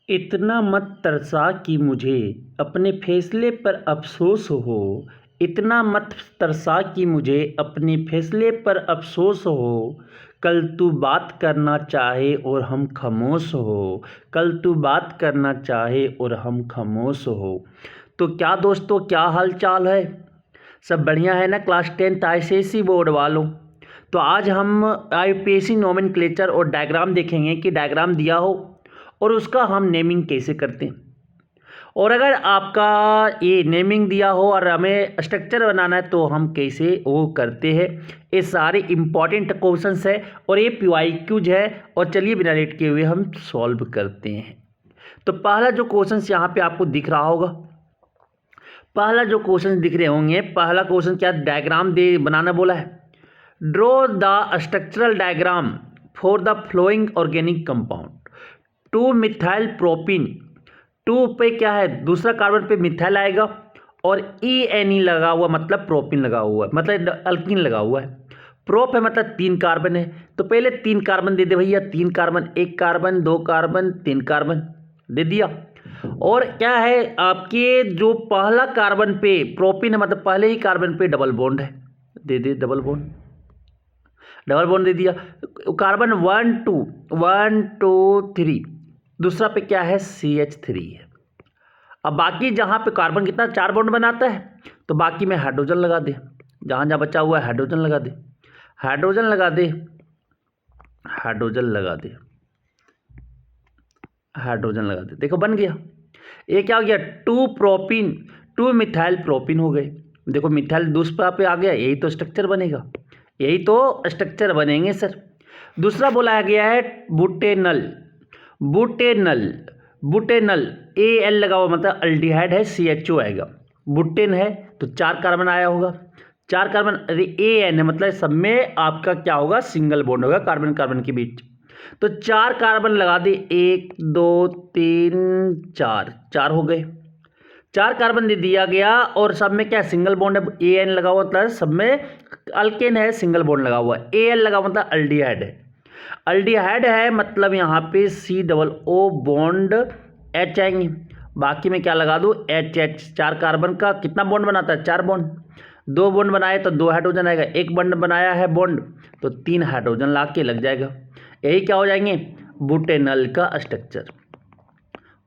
इतना मत तरसा कि मुझे अपने फैसले पर अफ़सोस हो। इतना मत तरसा कि मुझे अपने फैसले पर अफ़सोस हो। कल तू बात करना चाहे और हम खामोश हो। कल तू बात करना चाहे और हम खामोश हो। तो क्या दोस्तों, क्या हाल चाल है? सब बढ़िया है ना क्लास 10th आईसीएसई बोर्ड वालों? तो आज हम आईपीएससी नोमेनक्लेचर और डायग्राम देखेंगे कि डायग्राम दिया हो और उसका हम नेमिंग कैसे करते हैं। और अगर आपका ये नेमिंग दिया हो और हमें स्ट्रक्चर बनाना है तो हम कैसे वो करते हैं। ये सारे इंपॉर्टेंट क्वेश्चंस है और ये PYQs है। और चलिए बिना लेट के हुए हम सॉल्व करते हैं। तो पहला जो क्वेश्चन यहाँ पे आपको दिख रहा होगा, पहला जो क्वेश्चन दिख रहे होंगे, पहला क्वेश्चन क्या डायग्राम दे बनाना बोला है। Draw the structural diagram for the flowing organic compound 2 methyl propyne. 2 पे क्या है, दूसरा कार्बन पे मिथाइल आएगा और ENE लगा हुआ मतलब प्रोपिन लगा हुआ है, मतलब अल्कीन लगा हुआ है। प्रोप है मतलब 3 कार्बन है, तो पहले 3 कार्बन दे दे भैया। 3 कार्बन, 1 कार्बन, 2 कार्बन, 3 कार्बन दे दिया। और क्या है, आपके जो पहला कार्बन पे प्रोपिन है मतलब पहले ही कार्बन पे डबल बॉन्ड है, दे दे डबल बॉन्ड। डबल बॉन्ड दे दिया। कार्बन 1 2 3, दूसरा पे क्या है CH3 है। अब बाकी जहाँ पे कार्बन कितना 4 बॉन्ड बनाता है तो बाकी में हाइड्रोजन लगा दे। जहाँ जहाँ बचा हुआ है हाइड्रोजन लगा दे, हाइड्रोजन लगा दे, हाइड्रोजन लगा दे, हाइड्रोजन लगा दे। देखो बन गया। ये क्या हो गया, 2 प्रोपिन 2 मिथाइल प्रोपिन हो गए। देखो मिथाइल दूसरा पे आ गया, यही तो स्ट्रक्चर बनेगा, यही तो स्ट्रक्चर बनेंगे सर। दूसरा बोला गया है बुटेनल। बुटेनल, बुटेनल AL लगा हुआ मतलब अल्डिहाइड है, CHO आएगा। बुटेन है तो 4 कार्बन आया होगा, 4 कार्बन। अरे AN है मतलब सब में आपका क्या होगा, सिंगल बॉन्ड होगा कार्बन कार्बन के बीच। तो 4 कार्बन लगा दे, 1 2 3 4, 4 हो गए। 4 कार्बन दे दिया गया और सब में क्या सिंगल बॉन्ड है, AN लगा हुआ था, सब में अल्केन है, सिंगल बॉन्ड लगा हुआ है। AL लगा मतलब अल्डिहाइड है, अल्डिहाइड है मतलब यहाँ पे COO बॉन्ड H आएंगे। बाकी में क्या लगा दूँ, H। 4 कार्बन का कितना बॉन्ड बनाता है, 4 बॉन्ड। 2 बॉन्ड बनाए तो 2 हाइड्रोजन आएगा, 1 बॉन्ड बनाया है बॉन्ड तो 3 हाइड्रोजन ला के लग जाएगा। यही क्या हो जाएंगे, बुटेनल का स्ट्रक्चर।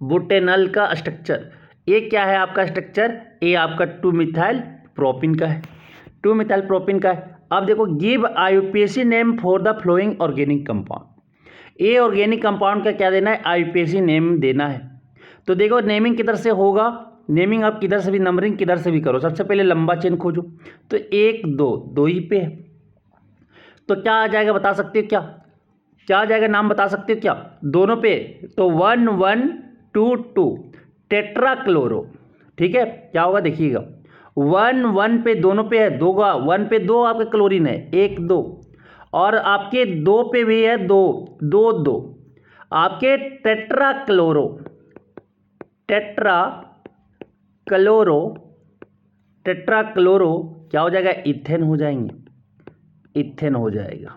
बुटेनल का स्ट्रक्चर ये क्या है आपका स्ट्रक्चर, ये आपका 2 मिथाइल प्रोपिन का है, 2 मिथाइल प्रोपिन का है। अब देखो give IUPAC name for the flowing organic compound. ये ऑर्गेनिक कंपाउंड का क्या देना है, आईयूपीएसी नेम देना है। तो देखो नेमिंग किधर से होगा, नेमिंग आप किधर से भी, नंबरिंग किधर से भी करो। सबसे पहले लंबा चेन खोजो, तो 1 2 2 ही पे है, तो क्या आ जाएगा बता सकते हो क्या, क्या आ जाएगा नाम बता सकते हो क्या दोनों पे, तो 1 1 2 2 टेट्राक्लोरो। ठीक है, क्या होगा देखिएगा, 1 1 पे दोनों पे है, 2 का 1 पे 2 आपका क्लोरीन है, 1 2, और आपके 2 पे भी है 2 2 2, आपके टेट्राक्लोरो, टेट्राक्लोरो, टेट्राक्लोरो क्या हो जाएगा, इथेन हो जाएंगे, इथेन हो जाएगा।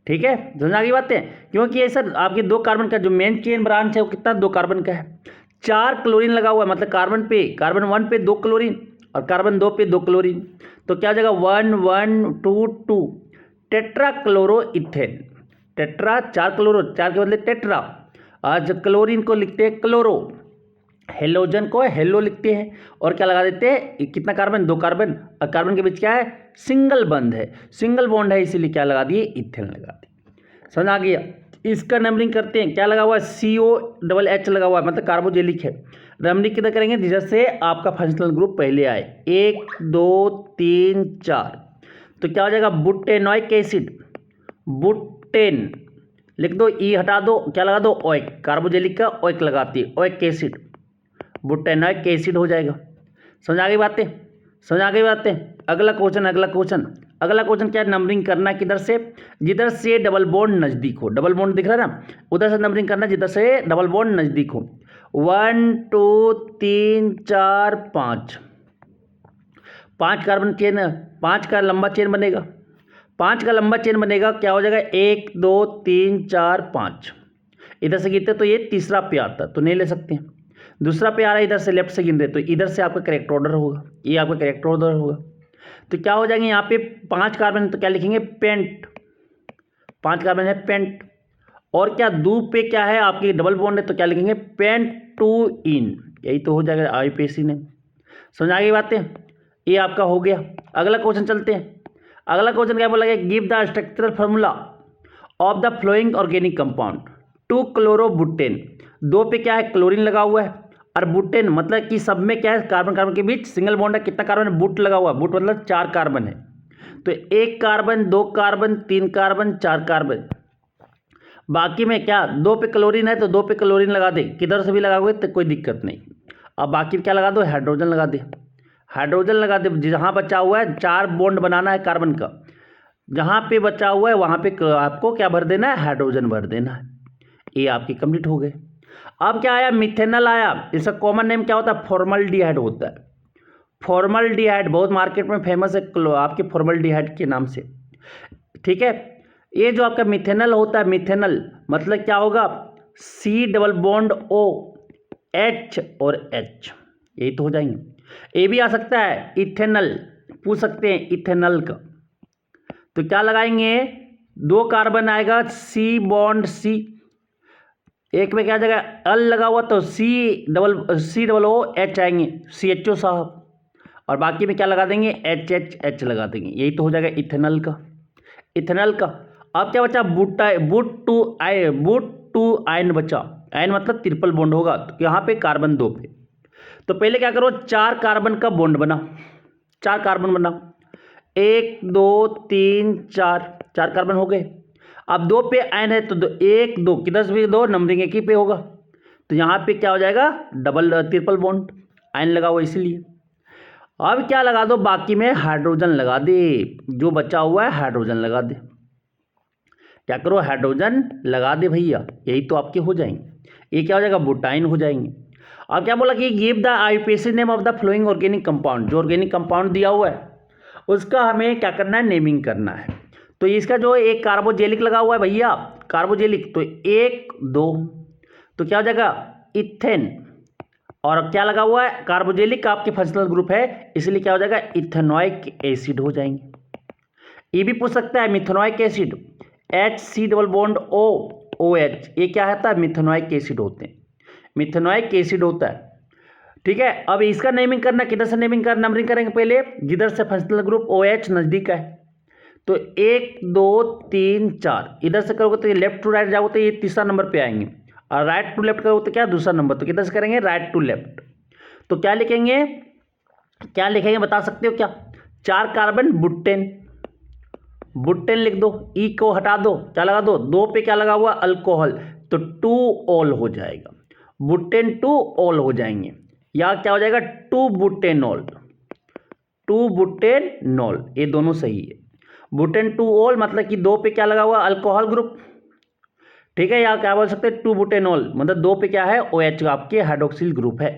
ठीक है, समझ आ गई बातें। क्योंकि ये सर आपके 2 कार्बन का जो मेन चेन ब्रांच है वो कितना, 2 कार्बन का है। 4 क्लोरीन लगा हुआ है मतलब कार्बन पे, कार्बन 1 पे 2 क्लोरीन और कार्बन 2 पे 2 क्लोरीन, तो क्या हो जाएगा 1 1 2 2 टेट्राक्लोरो इथेन। टेट्रा 4 क्लोरो, 4 के बदले टेट्रा। आज क्लोरीन को लिखते हैं क्लोरो, हेलोजन को हेलो लिखते हैं, और क्या लगा देते हैं, कितना कार्बन, 2 कार्बन, और कार्बन के बीच क्या है, सिंगल बंध है, सिंगल बॉन्ड है, इसीलिए क्या लगा दिए, इथेन लगा दिए। समझ आ गया। इसका नंबरिंग करते हैं, क्या लगा हुआ है, COH लगा हुआ है मतलब कार्बोजेलिक है। नंबरिंग किधर करेंगे, जिधर से आपका फंक्शनल ग्रुप पहले आए, 1 2 3 4, तो क्या हो जाएगा, बुटेनोइक एसिड, बुटेन लिख दो, ई हटा दो, क्या लगा दो, ओइक, कार्बोजेलिक का ओइक लगाती है, ओइक एसिड, बुटेनोइक एसिड हो जाएगा। समझ आ गई बातें, समझ आ गई बातें। अगला क्वेश्चन, अगला क्वेश्चन, अगला क्वेश्चन क्या है, नंबरिंग करना किधर से, जिधर से डबल बॉन्ड नजदीक हो, डबल बॉन्ड दिख रहा है ना, उधर से नंबरिंग करना जिधर से डबल बॉन्ड नजदीक हो। 1 2 3 4 5, 5 कार्बन चेन, 5 का लंबा चेन बनेगा, 5 का लंबा चेन बनेगा, क्या हो जाएगा, 1 2 3 4 5, इधर से गिरते तो ये तीसरा पे आता, तो नहीं ले सकते हैं। दूसरा पे आ रहा है इधर से, लेफ्ट से गिन रहे, तो इधर से आपका करेक्ट ऑर्डर होगा, ये आपका करेक्ट ऑर्डर होगा। तो क्या हो जाएंगे यहाँ पे 5 कार्बन, तो क्या लिखेंगे पेंट, 5 कार्बन है पेंट। और क्या दो पे क्या है आपकी डबल बॉन्ड है, तो क्या लिखेंगे पेंट टू इन, यही तो हो जाएगा आईपीएसी ने। समझ आ गई बातें, ये आपका हो गया। अगला क्वेश्चन चलते हैं। अगला क्वेश्चन क्या बोला गया, give the structural formula of the flowing organic compound 2 क्लोरोबुटेन। 2 पे क्या है क्लोरीन लगा हुआ है, और बुटेन मतलब कि सब में क्या है कार्बन कार्बन के बीच सिंगल बॉन्ड है, कितना कार्बन है बुट लगा हुआ है, बुट मतलब 4 कार्बन है। तो 1 कार्बन 2 कार्बन 3 कार्बन 4 कार्बन, बाकी में क्या 2 पे क्लोरीन है तो 2 पे क्लोरीन लगा दे, किधर से भी लगाओगे तो कोई दिक्कत नहीं। अब बाकी क्या लगा दो, हाइड्रोजन लगा दे, हाइड्रोजन लगा दे। जहाँ बचा हुआ है 4 बॉन्ड बनाना है कार्बन का, जहाँ पे बचा हुआ है वहाँ पे आपको क्या भर देना है, हाइड्रोजन भर देना है। ये आपकी कंप्लीट हो गए। अब क्या आया, मिथेनॉल आया। इसका कॉमन नेम क्या होता है, फॉर्मल्डिहाइड होता है। फॉर्मल्डिहाइड बहुत मार्केट में फेमस है आपके फॉर्मल्डिहाइड के नाम से, ठीक है। ये जो आपका मिथेनॉल होता है, मिथेनॉल मतलब क्या होगा, C double bond O H और H, यही तो हो जाएंगे। ये भी आ सकता है इथेनॉल, पूछ सकते हैं इथेनॉल का, तो क्या लगाएंगे 2 कार्बन आएगा C बॉन्ड C, एक में क्या जगह L लगा हुआ तो C डबल O H आएंगे, CHO साहब, और बाकी में क्या लगा देंगे H लगा देंगे, यही तो हो जाएगा इथेनॉल का। इथेनॉल का अब क्या बचा, बुट टू आयन बचा, आयन मतलब ट्रिपल बॉन्ड होगा, तो यहाँ पे कार्बन 2 पे। तो पहले क्या करो, 4 कार्बन का बॉन्ड बना, 4 कार्बन बना, 1 2 3 4, 4 कार्बन हो गए। अब 2 पे आयन है तो 1 2 किधर से भी 2 नंबरिंग एक ही पे होगा, तो यहाँ पे क्या हो जाएगा डबल ट्रिपल बॉन्ड, आयन लगा हुआ इसीलिए। अब क्या लगा दो, बाकी में हाइड्रोजन लगा दे, जो बचा हुआ है हाइड्रोजन लगा दे। क्या करो, हाइड्रोजन लगा दे भैया, यही तो आपके हो जाएंगे। ये क्या हो जाएगा, बुटाइन हो जाएंगे। अब क्या बोला कि give the IUPAC name of the flowing organic compound, जो ऑर्गेनिक कंपाउंड दिया हुआ है उसका हमें क्या करना है, नेमिंग करना है। तो इसका जो एक कार्बोजेलिक लगा हुआ है भैया, कार्बोजेलिक, तो 1 2, तो क्या हो जाएगा इथेन, और क्या लगा हुआ है कार्बोजेलिक आपके फंक्शनल ग्रुप है, इसलिए क्या हो जाएगा इथेनोइक एसिड हो जाएंगे। ये भी पूछ सकता है methanoic acid, HC double bond O OH, ये क्या होता है मिथेनोइक एसिड होते हैं, मिथेनोइक एसिड होता है, ठीक है। अब इसका नेमिंग करना, किधर से नेमिंग करना, नंबरिंग करेंगे पहले जिधर से फंक्शनल ग्रुप OH नजदीक है, तो 1 2 3 4 इधर से करोगे तो ये लेफ्ट टू राइट जाओगे तो ये तीसरा नंबर पे आएंगे, और राइट टू लेफ्ट करोगे तो क्या दूसरा नंबर, तो किधर से करेंगे राइट टू लेफ्ट। तो क्या लिखेंगे, क्या लिखेंगे बता सकते हो क्या, 4 कार्बन बुटेन, बुटेन लिख दो, ई को हटा दो, क्या लगा दो 2 पे क्या लगा हुआ अल्कोहल, तो 2 ऑल हो जाएगा, बुटेन 2 ऑल हो जाएंगे, या क्या हो जाएगा 2 बुटेनॉल, 2 बुटेनॉल, ये दोनों सही है। बुटेन 2 ऑल मतलब कि 2 पे क्या लगा हुआ अल्कोहल ग्रुप, ठीक है, या क्या बोल सकते हैं 2 बुटेनॉल मतलब 2 पे क्या है OH आपके हाइड्रोक्सिल ग्रुप है।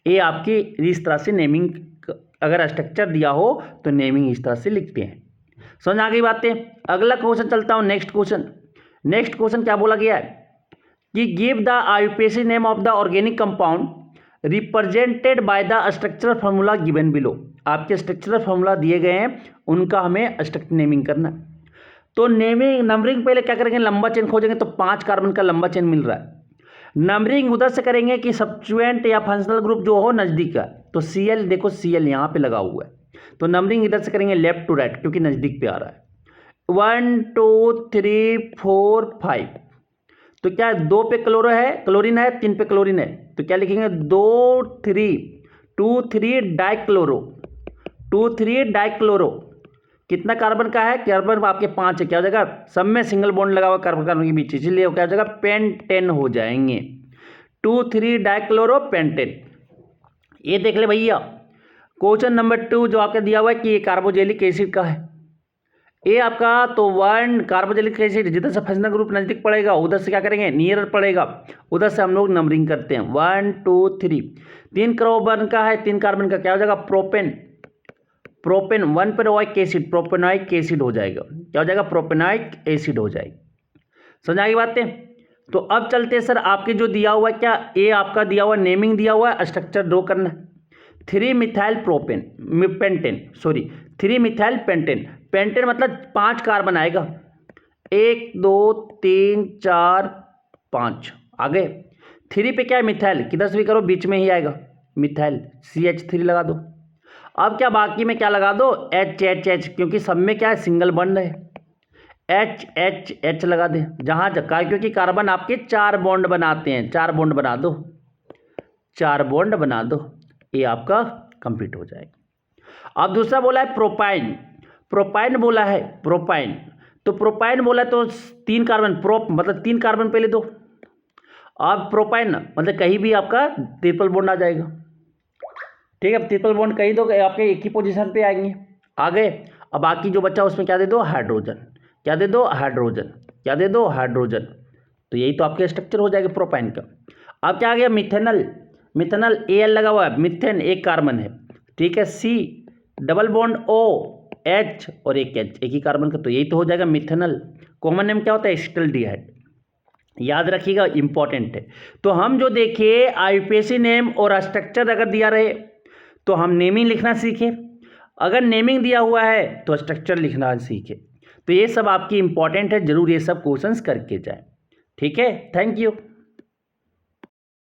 ये आपकी इस तरह से नेमिंग, अगर स्ट्रक्चर दिया हो तो नेमिंग इस तरह से लिखते हैं। समझ आ गई बातें। अगला क्वेश्चन चलता हूं, नेक्स्ट क्वेश्चन। नेक्स्ट क्वेश्चन क्या बोला गया है कि give the IUPAC name of the organic compound represented by the structural formula given below. आपके स्ट्रक्चरल फार्मूला दिए गए हैं, उनका हमें स्ट्रक्चर नेमिंग करना है। तो नेमिंग नंबरिंग पहले क्या करेंगे, लंबा चेन खोजेंगे, तो 5 कार्बन का लंबा चेन मिल रहा है। नंबरिंग उधर से करेंगे कि सब्स्टिट्यूएंट या फंक्शनल ग्रुप जो हो नजदीक है, तो Cl देखो Cl यहाँ पे लगा हुआ है, तो नंबरिंग इधर से करेंगे लेफ्ट टू राइट क्योंकि नजदीक पे आ रहा है। 1 2 3 4 5, तो क्या 2 पे क्लोरो है, क्लोरीन है, 3 पे क्लोरीन है, तो क्या लिखेंगे 2 3 2 3 डाइक्लोरो, 2 3 डाइक्लोरो। कितना कार्बन का है, कार्बन आपके 5 है, क्या हो जाएगा सब में सिंगल बॉन्ड लगा हुआ कार्बन कार्बन के बीच, इसलिए क्या हो जाएगा पेंटेन हो जाएंगे, 2 3 डाइक्लोरो पेंटेन। ये देख ले भैया क्वेश्चन नंबर 2 जो आपका दिया हुआ है कि ये कार्बोजेलिक एसिड का है, ये आपका तो 1 कार्बोजेलिक एसिड जिधर से फंक्शनल ग्रुप नजदीक पड़ेगा उधर से क्या करेंगे नियर पड़ेगा, उधर से हम लोग नंबरिंग करते हैं 1 2 3। 3 कार्बन का है, 3 कार्बन का क्या हो जाएगा प्रोपेन, प्रोपेन 1 पेरोइक एसिड, प्रोपेनोइक एसिड हो जाएगा, क्या हो जाएगा प्रोपेनोइक एसिड हो जाएगा। समझ आ गई बातें। तो अब चलते सर आपके जो दिया हुआ है, क्या ए आपका दिया हुआ नेमिंग दिया हुआ है, स्ट्रक्चर ड्रॉ करना है। 3 methyl propane pentane, sorry 3 methyl pentane, pentane मतलब 5 कार्बन आएगा, 1 2 3 4 5 आ गए। 3 पे क्या है मिथाइल, किधर से भी करो बीच में ही आएगा मिथाइल, CH3 लगा दो। अब क्या बाकी में क्या लगा दो, H क्योंकि सब में क्या है सिंगल बॉन्ड है, H लगा दे जहाँ जगह, क्योंकि कार्बन आपके 4 बॉन्ड बनाते हैं, 4 बॉन्ड बना दो, 4 बॉन्ड बना दो, ये आपका कंप्लीट हो जाएगा। अब दूसरा बोला है प्रोपाइन, प्रोपाइन बोला है, प्रोपाइन तो प्रोपाइन बोला तो 3 कार्बन, प्रोप मतलब 3 कार्बन पहले दो। अब प्रोपाइन मतलब कहीं भी आपका ट्रिपल बॉन्ड आ जाएगा, ठीक है। ट्रिपल बॉन्ड कहीं दो आपके एक ही पोजीशन पे आएंगे, आ गए। अब बाकी जो बचा उसमें क्या दे दो, हाइड्रोजन, क्या दे दो, हाइड्रोजन, क्या दे दो, हाइड्रोजन। तो यही तो आपके स्ट्रक्चर हो जाएगा प्रोपाइन का। अब क्या आ गया, मिथेनल, मिथेनल Al लगा हुआ है, मिथेन एक कार्बन है, ठीक है, C double bond O H और एक H, एक ही कार्बन का, तो यही तो हो जाएगा मिथेनल। कॉमन नेम क्या होता है, एसिटाल्डिहाइड, याद रखिएगा इंपॉर्टेंट है। तो हम जो देखिए आईयूपीएसी नेम और स्ट्रक्चर अगर दिया रहे तो हम नेमिंग लिखना सीखे, अगर नेमिंग दिया हुआ है तो स्ट्रक्चर लिखना सीखे। तो ये सब आपकी इंपॉर्टेंट है, जरूर ये सब क्वेश्चंस करके जाए, ठीक है। Thank you.